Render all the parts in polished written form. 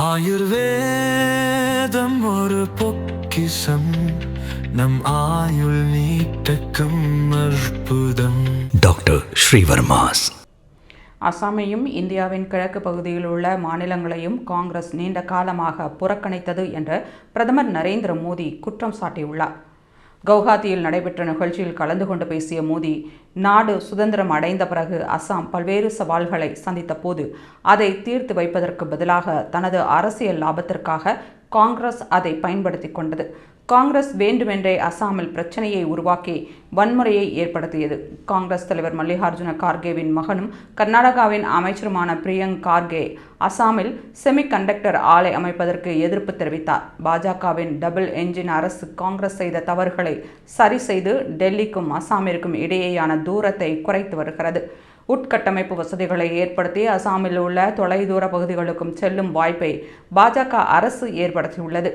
ஆயுர்வேதம் ஒரு பொக்கிஷம், நம் ஆயுள் நீட்டக்கும் அற்புதம். டாக்டர் ஸ்ரீவர்மாஸ். அசாமையும் இந்தியாவின் கிழக்கு பகுதியில் உள்ள மாநிலங்களையும் காங்கிரஸ் நீண்ட காலமாக புறக்கணித்தது என்று பிரதமர் நரேந்திர மோடி குற்றம் சாட்டியுள்ளார். கவுஹாத்தியில் நடைபெற்ற நிகழ்ச்சியில் கலந்து கொண்டு பேசிய மோடி, நாடு சுதந்திரம் அடைந்த பிறகு அசாம் பல்வேறு சவால்களை சந்தித்த போது அதை தீர்த்து வைப்பதற்கு பதிலாக தனது அரசியல் லாபத்திற்காக காங்கிரஸ் அதை பயன்படுத்தி கொண்டது. காங்கிரஸ் வேண்டுமென்றே அசாமில் பிரச்சனையை உருவாக்கி வன்முறையை ஏற்படுத்தியது. காங்கிரஸ் தலைவர் மல்லிகார்ஜுன கார்கேவின் மகனும் கர்நாடகாவின் அமைச்சருமான பிரியங்க் கார்கே அசாமில் செமிகண்டக்டர் ஆலை அமைப்பதற்கு எதிர்ப்பு தெரிவித்தார். பாஜகவின் டபுள் என்ஜின் அரசு காங்கிரஸ் செய்த தவறுகளை சரி செய்து டெல்லிக்கும் அசாமிற்கும் இடையேயான தூரத்தை குறைத்து வருகிறது. உட்கட்டமைப்பு வசதிகளை ஏற்படுத்தி அசாமில் உள்ள தொலைதூர பகுதிகளுக்கும் செல்லும் வாய்ப்பை பாஜக அரசு ஏற்படுத்தியுள்ளது.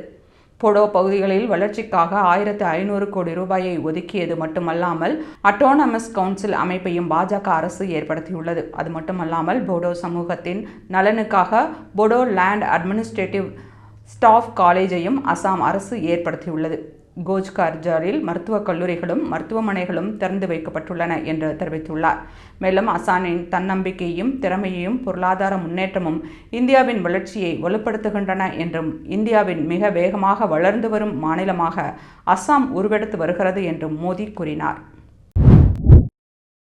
போடோ பகுதிகளில் வளர்ச்சிக்காக 1500 கோடி ரூபாயை ஒதுக்கியது மட்டுமல்லாமல் அட்டானமஸ் கவுன்சில் அமைப்பையும் பாஜக அரசு ஏற்படுத்தியுள்ளது. அது மட்டுமல்லாமல் போடோ சமூகத்தின் நலனுக்காக போடோ லேண்ட் அட்மினிஸ்ட்ரேட்டிவ் ஸ்டாஃப் காலேஜையும் அசாம் அரசு ஏற்படுத்தியுள்ளது. கோஜ்கர்ஜாரில் மருத்துவக் கல்லூரிகளும் மருத்துவமனைகளும் திறந்து வைக்கப்பட்டுள்ளன என்று தெரிவித்துள்ளார். மேலும் அசாமின் தன்னம்பிக்கையும் திறமையையும் பொருளாதார முன்னேற்றமும் இந்தியாவின் வளர்ச்சியை வலுப்படுத்துகின்றன என்றும் இந்தியாவின் மிக வேகமாக வளர்ந்து வரும் மாநிலமாக அசாம் உருவெடுத்து வருகிறது என்றும் மோடி கூறினார்.